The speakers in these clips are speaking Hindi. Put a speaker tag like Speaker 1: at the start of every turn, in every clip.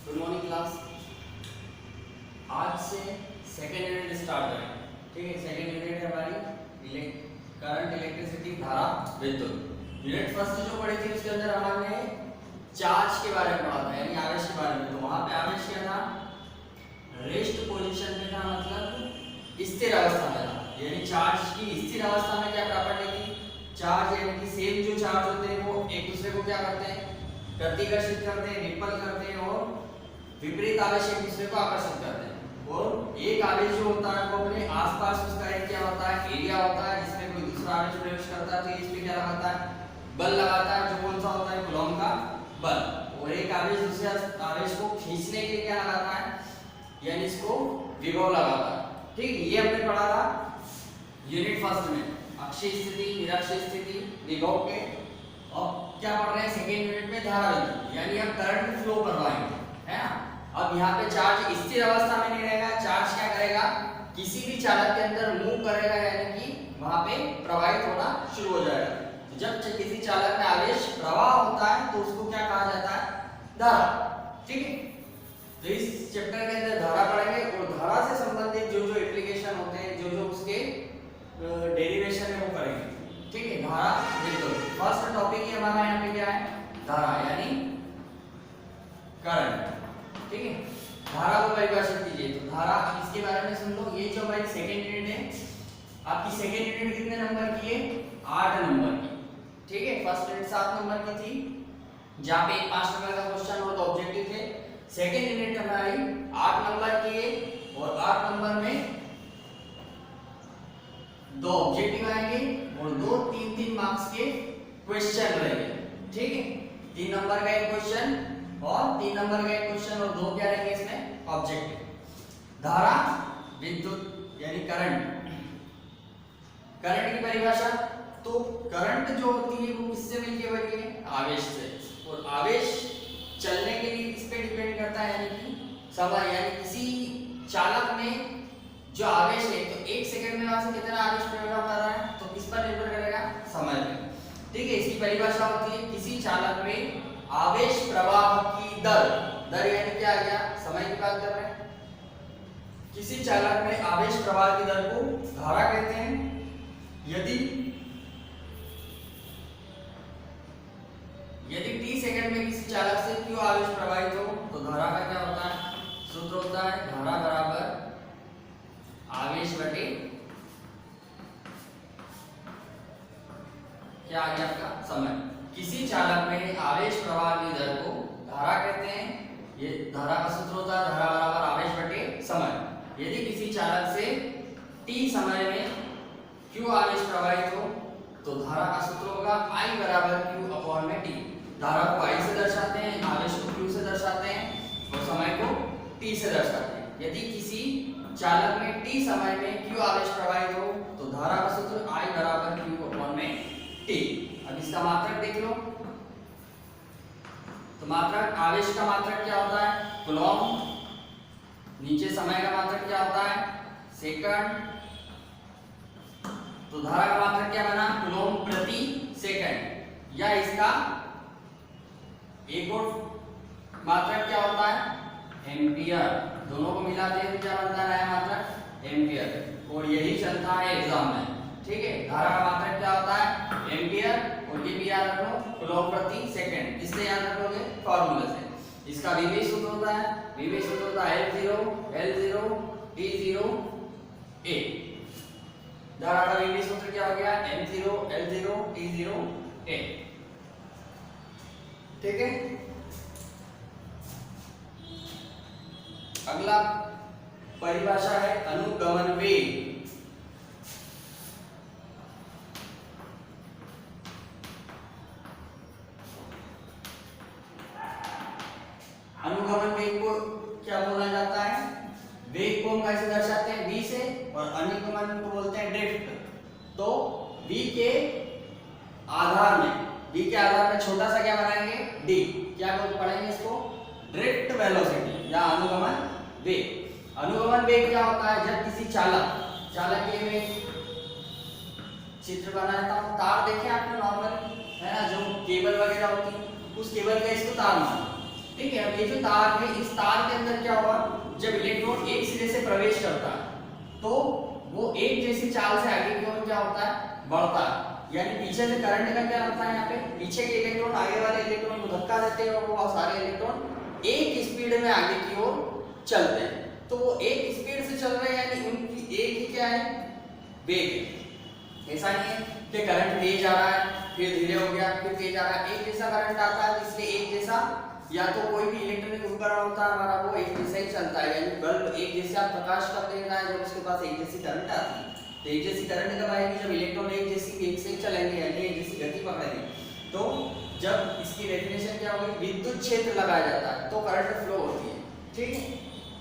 Speaker 1: Good morning class. आज से सेकेंड यूनिट स्टार्ट करें। ठीक है, सेकेंड यूनिट है हमारी करंट, इलेक्ट्रिसिटी, धारा, विद्युत। यूनिट फर्स्ट जो पढ़ी थी उसके अंदर हमने चार्ज के बारे में पढ़ा था, यानी आवेश के बारे में। तो वहां पे आवेश क्या था? रेस्ट पोजीशन में था, मतलब स्थिर अवस्था में था। यानी चार्ज की स्थिर अवस्था में क्या प्रॉपर्टी थी? चार्ज यानी कि सेम जो चार्ज होते हैं वो एक दूसरे को क्या करते हैं? प्रतिकर्षित करते हैं, रिपल करते हैं, और विपरीत आवेश एक दूसरे को आकर्षित करते हैं। और एक आवेश जो होता है वो अपने आसपास उसका एक क्या होता है? एरिया होता है, जिसमें कोई दूसरा आवेश प्रवेश करता है तो इस पे क्या लगाता है? बल लगाता है, जो कौन सा होता है? कूलॉम का बल। और एक आवेश दूसरे आवेश को खींचने के लिए क्या लगाता है? यानी इसको विभव लगाता है। ठीक, ये हमने पढ़ा था यूनिट फर्स्ट में, अक्षीय स्थिति, निरक्षीय स्थिति, विभव के। और क्या पढ़ रहे हैं सेकेंड यूनिट में? धारा विद्युत, यानी हम करंट फ्लो करवाएंगे, है ना। अब यहाँ पे चार्ज स्थिर अवस्था में नहीं रहेगा, चार्ज क्या करेगा? किसी भी चालक के अंदर मूव करेगा, यानी कि वहां पे प्रवाहित होना शुरू हो जाएगा। तो जब किसी चालक में आवेश प्रवाह होता है तो उसको क्या कहा जाता है? धारा। ठीक है, तो इस चैप्टर के अंदर धारा पढ़ेंगे, और धारा से संबंधित जो जो एप्लीकेशन होते हैं, जो जो उसके डेरिवेशन है वो करेंगे। ठीक है, धारा विद्युत फर्स्ट टॉपिक ही हमारा यहाँ पे क्या है? धारा यानी करंट। ठीक है, धारा को परिभाषित कीजिए। तो धारा, इसके बारे में सुन लो। ये जो हमारी सेकेंड यूनिट है, आपकी सेकेंड यूनिट कितने नंबर की है? 8 नंबर की। ठीक है, फर्स्ट यूनिट 7 नंबर की थी, जहाँ पे 5 नंबर का क्वेश्चन और 2 ऑब्जेक्टिव थे। सेकेंड यूनिट हमारी 8 नंबर की है, और 8 नंबर में 2 ऑब्जेक्टिव आएंगे और 2 3-3 मार्क्स के क्वेश्चन रहेंगे। ठीक है, 3 नंबर का एक क्वेश्चन और 3 नंबर का एक क्वेश्चन, और 2 क्या रहेंगे इसमें? ऑब्जेक्टिव। धारा विद्युत यानी करंट। करंट की परिभाषा, तो करंट जो होती है वो किससे मिलके बनी है? आवेश से। और आवेश चलने के लिए किस पे डिपेंड करता है? यानी कि समय, यानी किसी चालक में जो आवेश है, तो 1 सेकंड में वहां से कितना आवेश प्रवाह कर रहा है, तो किस पर निर्भर करेगा? समय पे। ठीक है, इसकी परिभाषा होती है किसी चालक में आवेश प्रवाह की दर। दर यानी क्या आ गया? समय की बात कर रहे हैं। किसी चालक में आवेश प्रवाह की दर को धारा कहते हैं। यदि t सेकंड में किसी चालक से q आवेश प्रवाहित हो तो धारा का क्या होता है? सूत्र होता है धारा बराबर आवेश बटे क्या आ गया आपका? समय। किसी चालक में आवेश प्रवाह की दर को धारा कहते हैं। ये धारा का सूत्र होता है धारा बराबर आवेश बटे समय। यदि किसी चालक से t समय में q आवेश प्रवाहित हो तो धारा का सूत्र होगा I बराबर q अपॉन में t। धारा को I से दर्शाते हैं, आवेश को q से दर्शाते हैं, और समय को t से दर्शाते हैं। यदि किसी चालक में t समय में q आवेश प्रवाहित हो तो धारा का सूत्र I बराबर q अपॉन में t। अब इसका मात्रक देख लो। तो मात्रक, आवेश का मात्रक क्या होता है? कूलॉम। नीचे समय का मात्रक क्या होता है? सेकंड। तो धारा का मात्रक क्या बना? कूलॉम प्रति सेकंड। या इसका एक और मात्रक क्या होता है? एम्पियर। दोनों को मिलाते हैं तो क्या बनता है नया मात्रक? एम्पियर। और यही चलता है एग्जाम में। ठीक है, धारा का मात्रक क्या होता है? एम्पियर। और ये भी याद रखो, कूलॉम प्रति सेकंड। इससे याद रखोगे फार्मूला से। इसका विभव सूत्र होता है, विभव सूत्र होता है L0 T0 A। धारा का विभव सूत्र क्या हो गया? M0 L0 T0 A। ठीक है, अगला परिभाषा है अनुगमन वेग। अनुगमन वेग को क्या बोला जाता है? वेग को हम कैसे दर्शाते हैं? v से, और अनुगमन को बोलते हैं ड्रिफ्ट। तो v के आधार में छोटा सा क्या बनाएंगे? d। क्या पढ़ेंगे इसको? ड्रिफ्ट वेलोसिटी या अनुगमन वेग। अनुगमन वेग क्या होता है? जब किसी चालक के में चित्र बनाता हूं, तार देखे आपने नॉर्मल, है ना, जो केबल वगैरह होती है, उस केबल का इसको तार मानो। ठीक है। अब ये जो तार है, इस तार के अंदर क्या होगा, जब इलेक्ट्रॉन एक सिरे से प्रवेश करता है तो वो एक जैसी चाल से आगे की ओर क्या होता है, बढ़ता है। यानी पीछे से करंट का क्या लगता है, यहाँ पे पीछे के इलेक्ट्रॉन आगे वाले इलेक्ट्रॉन को धक्का देते हैं और वो सारे इलेक्ट्रॉन एक स्पीड में आगे की ओर चलते हैं। तो वो एक स्पीड से चल रहे हैं, यानी उनकी एक ही क्या है, वेग है। ऐसा नहीं है कि करंट तेज आ रहा है फिर धीरे हो गया फिर तेज आ रहा है, एक जैसा करंट आता है, इसलिए एक जैसा, या तो कोई भी इलेक्ट्रॉनिक उपकरण होता है हमारा वो एक जैसा ही चलता है। यानी बल्ब एक जैसा प्रकाश कब देना है, जब उसके पास एक जैसी करंट आती है। तो एक जैसी करंट कब आएगी, जब इलेक्ट्रॉन एक जैसी वेग से चलेंगे, यानी एक जैसी गति पकड़ेंगे। तो जब इसकी डेफिनेशन क्या होगी, विद्युत क्षेत्र लगाया जाता है तो करंट फ्लो होती है। ठीक है,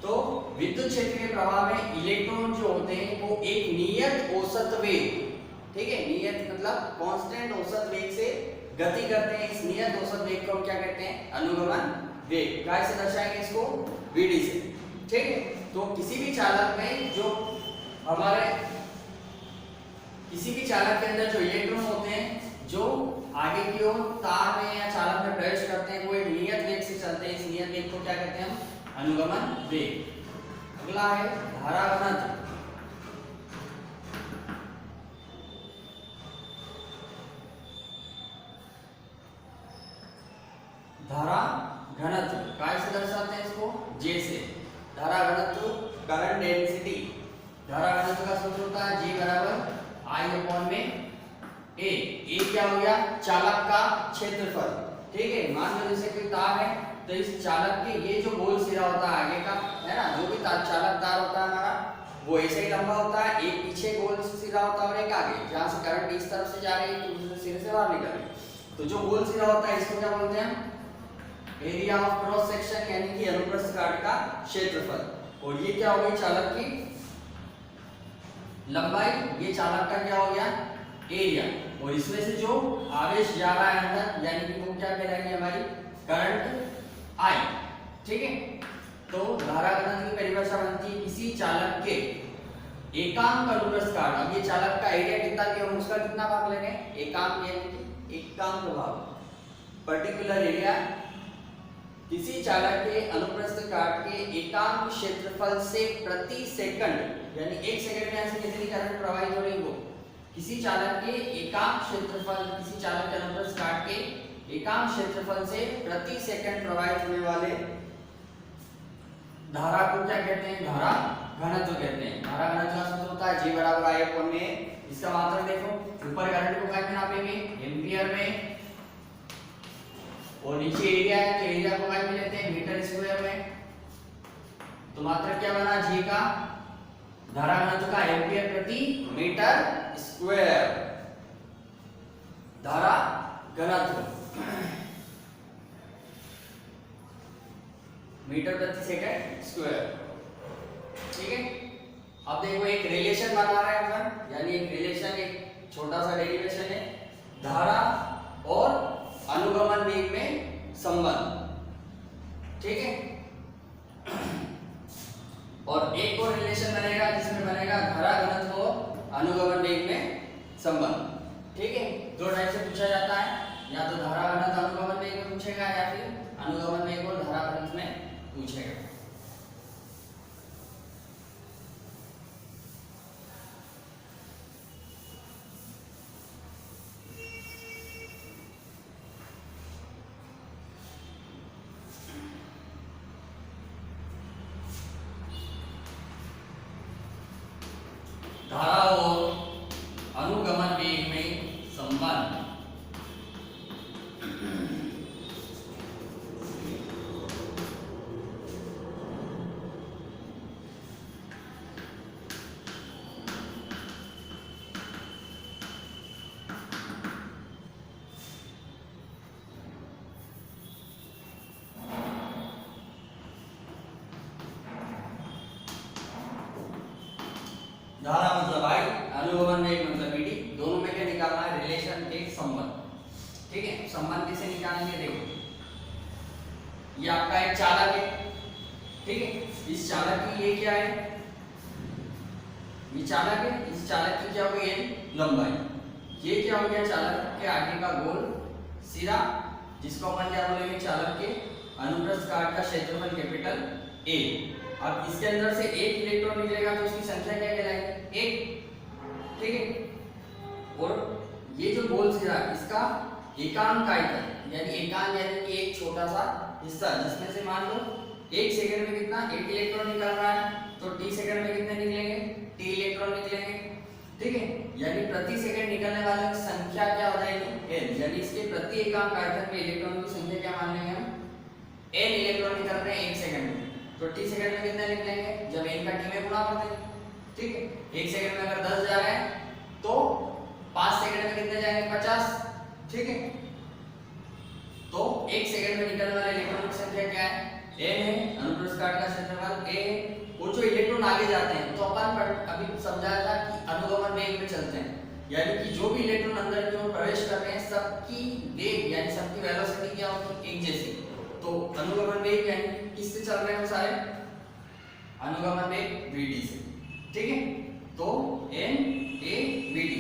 Speaker 1: तो विद्युत क्षेत्र के प्रवाह में इलेक्ट्रॉन जो होते हैं वो एक नियत औसत वेग, ठीक है, नियत मतलब कांस्टेंट औसत वेग से गति करते हैं। इस नियत औसत वेग को हम क्या कहते हैं, अनुगमन वेग। कैसे दर्शाएंगे इसको, Vd से। ठीक है, तो किसी भी चालक में जो हमारे किसी भी चालक के अंदर जो इलेक्ट्रॉन होते हैं जो आगे की ओर तार में या चालक में प्रवेश करते हैं वो एक नियत वेग से चलते हैं। इस नियत वेग को क्या कहते हैं हम, अनुगमन वेग। अगला है धारा घनत्व। धारा घनत्व कैसे दर्शाते हैं इसको, J से। धारा घनत्व करंट डेंसिटी। धारा घनत्व का सूत्र होता है G बराबर I/में A। A क्या हो गया, चालक का क्षेत्रफल। ठीक है, मान लो जैसे कोई तार है तो इस चालक के ये जो गोल सिरा होता है आगे का, है ना, जो भी तार चालक तार होता है हमारा वो ऐसे ही लंबा होता है, एक पीछे गोल सिरा होता है और एक आगे, जहां से करंट इस तरफ से जा रही है तो दूसरे सिरे से बाहर निकल रही है। तो जो गोल सिरा होता है इसको क्या बोलते हैं, एरिया ऑफ क्रॉस सेक्शन, यानी कि अनुप्रस्थ काट का क्षेत्रफल। और ये क्या हो गई, चालक की लंबाई, ये चालक का क्या हो गया, एरिया। और इसमें से जो आवेश जा रहा है अंदर, यानी कि वो क्या कहलाएगी, हमारी करंट I। ठीक है, तो धारा घनत्व की परिभाषा बनती है किसी चालक के एकांक अनुप्रस्थ काट। अब ये चालक का एरिया कितना दिया, हम उसका कितना भाग लेंगे, एकांक, यानी कि एकांक भाग, पर्टिकुलर एरिया। किसी चालक के अनुप्रस्थ काट के एकांक क्षेत्रफल से प्रति सेकंड, यानी एक सेकंड में ऐसे कितनी करंट प्रवाहित हो रही हो, किसी चालक के एकांक क्षेत्रफल, किसी चालक के अनुप्रस्थ काट के एकांक क्षेत्रफल से प्रति सेकंड प्रवाहित होने वाले धारा को क्या कहते हैं, धारा घनत्व कहते हैं। धारा घनत्व का सूत्र होता है G बराबर I/में। इसका मात्रक देखो, ऊपर करंट को क्या में नापेंगे, एम्पियर में, और नीचे एरिया है तो एरिया को क्या में लेते हैं, मीटर स्क्वायर में। तो मात्रक क्या बना, G का धारा घनत्व का एम्पियर प्रति मीटर स्क्वायर। धारा घनत्व मीटर प्रति सेकंड स्क्वायर। ठीक है, अब देखो एक रिलेशन बना रहा है अपन, यानी एक रिलेशन, एक छोटा सा डेरिवेशन है, धारा और अनुगमन वेग में संबंध। ठीक है, और एक और रिलेशन बनेगा जिसमें बनेगा धारा घनत्व और अनुगमन वेग में संबंध। ठीक है, दो टाइप से पूछा जाता है, या तो धारा घनत्व अनुगमन वेग में पूछेगा या फिर अनुगमन वेग और धारा घनत्व में पूछेगा। धारा और अनुगमन वेग में संबंध। धारा मतलब I, अनुगमन वेग मतलब Vd, दोनों में क्या निकालना है, रिलेशन, एक संबंध। ठीक है, संबंध कैसे निकालेंगे, देखो ये आपका एक चालक है। ठीक है, इस चालक की ये क्या है, ये चालक है, इस चालक की क्या हो गई है, लंबाई। ये क्या हो गया, चालक के आगे का गोल सिरा, जिसको अपन क्या बोलेंगे, चालक के अनुप्रस्थ काट का क्षेत्रफल कैपिटल A। अब इसके अंदर से एक इलेक्ट्रॉन निकलेगा तो उसकी संख्या क्या कहलाएगी? एक, ठीक है। और ये जो गोल सिरा इसका एकांक आयतन यानी एकांक यानी कि एक छोटा सा हिस्सा जिसमें से मान लो 1 सेकंड में कितना एक इलेक्ट्रॉन निकल रहा है, तो t सेकंड में कितने निकलेंगे? t इलेक्ट्रॉन निकलेंगे, ठीक है। यानी प्रति सेकंड निकलने वाले की संख्या क्या हो जाएगी? n। यानी इसके प्रति एकांक आयतन में इलेक्ट्रॉन की संख्या क्या मान लेंगे हम? n इलेक्ट्रॉन निकल रहे हैं 1 सेकंड में, तो t सेकंड में कितने निकलेंगे? जब n का t में गुणा कर देंगे, ठीक है। 1 सेकंड में अगर 10 जा रहे हैं तो 5 सेकंड में कितने जाएंगे? 50, ठीक है। तो 1 सेकंड में निकलने वाले इलेक्ट्रॉन की संख्या क्या है? n है। अनुप्रस्थ काट का क्षेत्रफल a है। वो जो इलेक्ट्रॉन आगे जाते हैं तो अपन अभी समझाया था कि अनुगमन वेग में चलते हैं, यानी कि जो भी इलेक्ट्रॉन अंदर की ओर प्रवेश कर रहे हैं सबकी वेग यानी सबकी वेलोसिटी क्या होगी? एक जैसी। तो अनुगमन वेग यानी किससे चल रहे हैं वो सारे? अनुगमन वेग vt से, ठीक है। तो n a vt।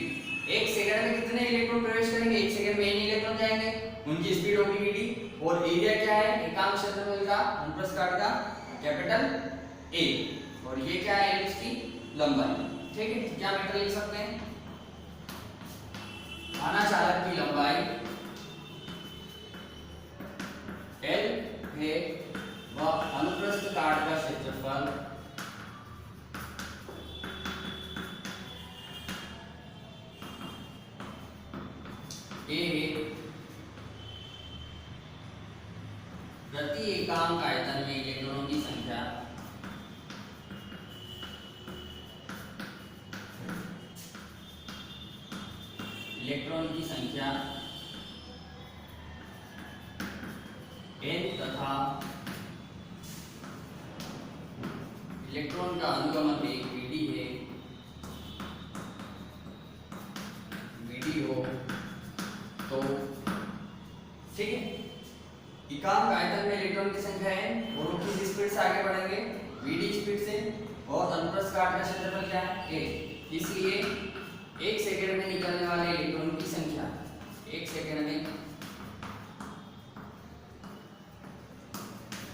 Speaker 1: 1 सेकंड में कितने इलेक्ट्रॉन प्रवेश करेंगे? 1 सेकंड में n इलेक्ट्रॉन जाएंगे, उनकी स्पीड होगी vt। और एरिया क्या है? एकांक क्षेत्रफल का अनुप्रस्थ काट का कैपिटल A। और ये क्या है? इसकी लंबाई, ठीक है। क्या मीटर लिख सकते हैं? आना चालक की लंबाई L है व अनुप्रस्थ काट का क्षेत्रफल A है। प्रति एकांक आयतन में इलेक्ट्रॉनों की संख्या n तथा इलेक्ट्रॉन का अनुगमन वेग vd है। vd हो तो ठीक है, एकांक आयतन में इलेक्ट्रॉन की संख्या n, वो लोग किस स्पीड से आगे बढ़ेंगे? vd स्पीड से। और अनुप्रस्थ काट का क्षेत्रफल क्या है? a। इसलिए 1 सेकंड में निकलने वाले इलेक्ट्रॉन की संख्या 1 सेकंड में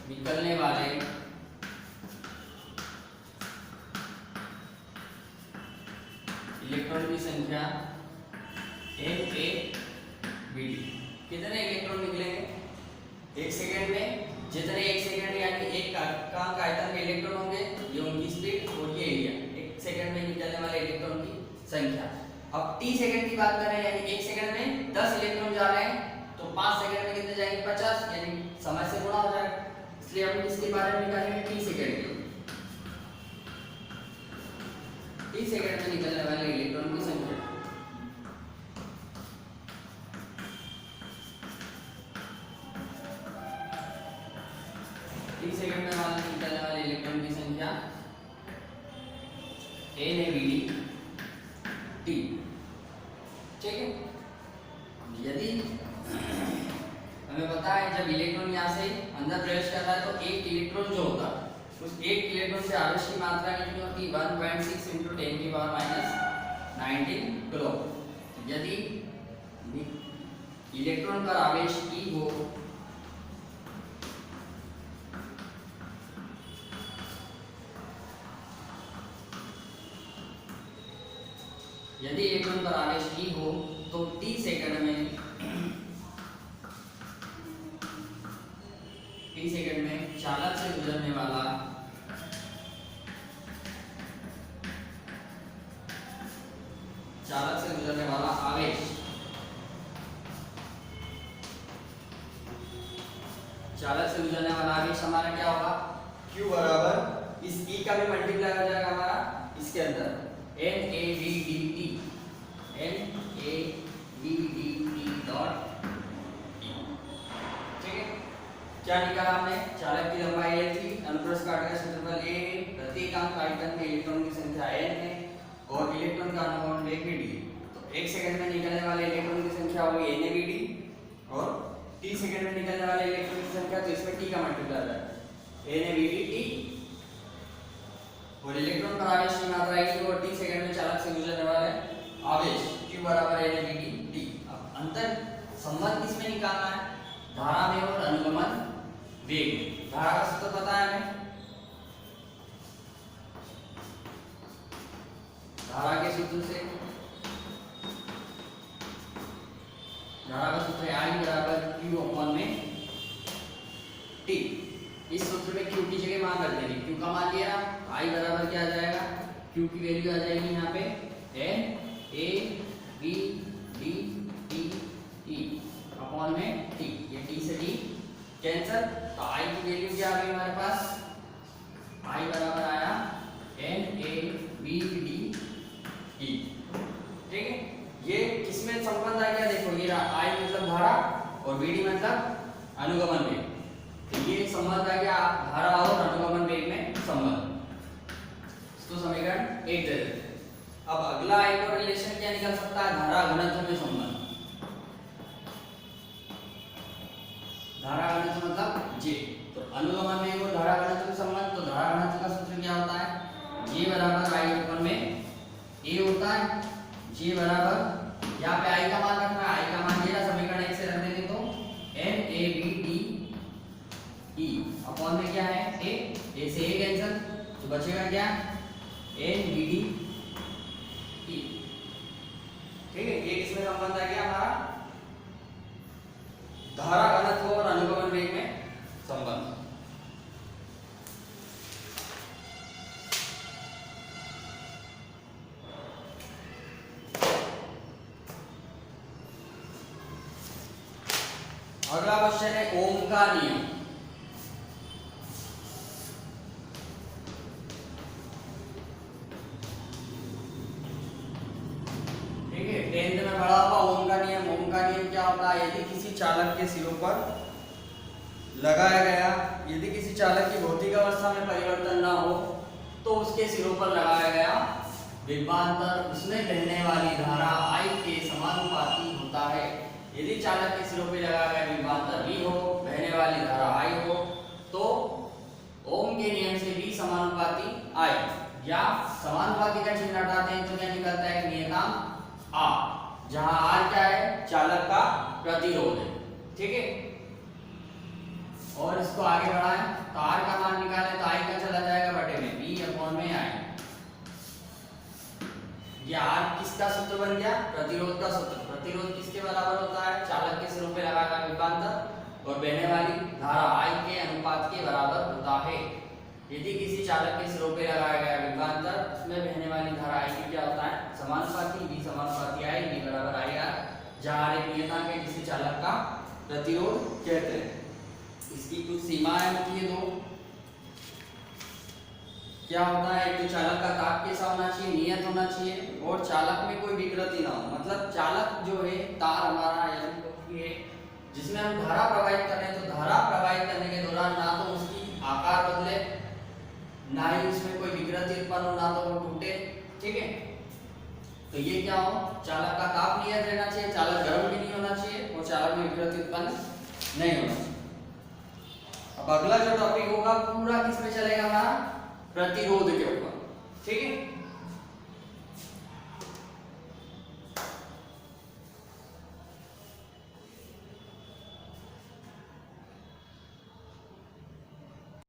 Speaker 1: निकलने वाले इलेक्ट्रॉन की संख्या n a vd। कितने इलेक्ट्रॉन निकलेंगे 1 सेकंड में? जितने 1 सेकंड यानी एक एकांक आयतन में इलेक्ट्रॉन होंगे, ये उनकी स्पीड और ये एरिया, 1 सेकंड में निकलने वाले इलेक्ट्रॉन की संख्या। अब t सेकंड की बात करें यानी 1 सेकंड में 10 इलेक्ट्रॉन जा रहे हैं, तो 5 सेकंड में कितने जाएंगे? 50, यानी समय से गुणा हो जाएगा। इसलिए हम इसके बारे में निकालेंगे t सेकंड के। t सेकंड में निकलने वाले इलेक्ट्रॉन की संख्या t सेकंड में निकलने वाले इलेक्ट्रॉन की संख्या n है vd t, ठीक है। यदि हमें पता है जब इलेक्ट्रॉन यहाँ से अंदर प्रवेश करता है तो एक इलेक्ट्रॉन जो होता है उस एक इलेक्ट्रॉन से आवेश की मात्रा कितनी होती है? 1.6 × 10⁻⁻19 किलो। यदि इलेक्ट्रॉन पर आवेश E हो तो t सेकंड में चालक से गुजरने वाला आवेश हमारा क्या होगा? Q बराबर इस E का भी मल्टीप्लाई हो जाएगा हमारा इसके अंदर NaVDT डॉट E, ठीक है। क्या निकाला हमने? चालक की लंबाई L थी, अनुप्रस्थ काट का क्षेत्रफल A, प्रति एकांक आयतन में इलेक्ट्रॉन की संख्या n है और इलेक्ट्रॉन का अनुगमन वेग vd। तो 1 सेकंड में निकलने वाले इलेक्ट्रॉन की संख्या होगी NaVD और t सेकंड में निकलने वाले इलेक्ट्रॉन की संख्या, तो इसमें t का मल्टीप्लाई आ जाएगा NaVD t। और इलेक्ट्रॉन पर आवेश की मात्रा E और t सेकंड में चालक से गुजरने वाले आवेश Q बराबर NaVD t। अब अंतर संबंध किसमें निकालना है? धारा में और अनुगमन वेग। धारा का सूत्र पता है हमें, धारा के सूत्र से, धारा का सूत्र है I बराबर Q अपॉन में T। इस सूत्र में Q की जगह मान रख देंगे, Q का मान लिया ना, I बराबर क्या आ जाएगा, Q की वैल्यू आ जाएगी यहाँ पे N A B D T E upon में T। ये T से T कैंसल, तो I की वैल्यू क्या आ गई हमारे पास, I बराबर आया N A B D E। ठीक है, ये किसमें संबंध आ गया, देखो ये I मतलब धारा और BD मतलब अनुगमन वेग, तो ये संबंध आ गया धारा और अनुगमन वेग में संबंध। तो समीकरण 1 दे देते हैं। अब अगला एक और रिलेशन क्या निकल सकता है, धारा घनत्व में संबंध। धारा घनत्व मतलब J, तो अनुगमन वेग और धारा घनत्व में संबंध, तो धारा घनत्व का सूत्र क्या होता है, J बराबर I अपॉन में A होता है। J बराबर यहाँ पे I का मान रखना है, I का मान ये समीकरण 1 से रख देंगे तो N A B D E upon में क्या है A से A कैंसिल, तो बचेगा क्या N B D E। ठीक है, ये किसमें संबंध आ गया हमारा, धारा घनत्व और अनुगमन वेग में संबंध। अगला क्वेश्चन है ओम का नियम। ठीक है, 10th में पढ़ा हुआ ओम का नियम। ओम का नियम क्या होता है, यदि किसी चालक के सिरों पर लगाया गया, यदि किसी चालक की भौतिक अवस्था में परिवर्तन ना हो तो उसके सिरों पर लगाया गया विभवांतर उसमें बहने वाली धारा I के समानुपाती होता है। यदि चालक के सिरों पे लगाया गया विभवांतर V हो, बहने वाली धारा I हो, तो ओम के नियम से V समानुपाती I, या समानुपाती का चिन्ह हटाते हैं तो क्या निकलता है, नियतांक R, जहां R क्या है, चालक का प्रतिरोध है। ठीक है, और इसको आगे बढ़ाएं तो R का मान निकालें तो I का चला जाएगा बटे में V अपॉन में I। ये R किसका सूत्र बन गया, प्रतिरोध का सूत्र। प्रतिरोध किसके बराबर होता है, चालक के सिरों पे लगाया गया विभवांतर और बहने वाली धारा I के अनुपात के बराबर होता है। यदि किसी चालक के सिरों पे लगाया गया विभवांतर उसमें बहने वाली धारा I की क्या होता है, समानुपाती V समानुपाती I, V बराबर IR, जहां R एक नियतांक है जिसे चालक का प्रतिरोध कहते हैं। इसकी कुछ सीमाएं होती है दो, क्या होता है, एक तो चालक का ताप कैसा होना चाहिए, नियत होना चाहिए, और चालक में कोई विकृति ना हो। मतलब चालक जो है, तार हमारा यंत्र है जिसमें हम धारा प्रवाहित कर रहे हैं, तो धारा प्रवाहित करने के दौरान ना तो उसकी आकार बदले, ना ही उसमें कोई विकृति उत्पन्न हो, ना तो वो टूटे। ठीक है, तो ये क्या हो, चालक का ताप नियत रहना चाहिए, चालक गर्म भी नहीं होना चाहिए और चालक में विकृति उत्पन्न नहीं होना चाहिए। अब अगला जो टॉपिक होगा पूरा किस पे चलेगा हमारा, प्रतिरोध के ऊपर। ठीक है,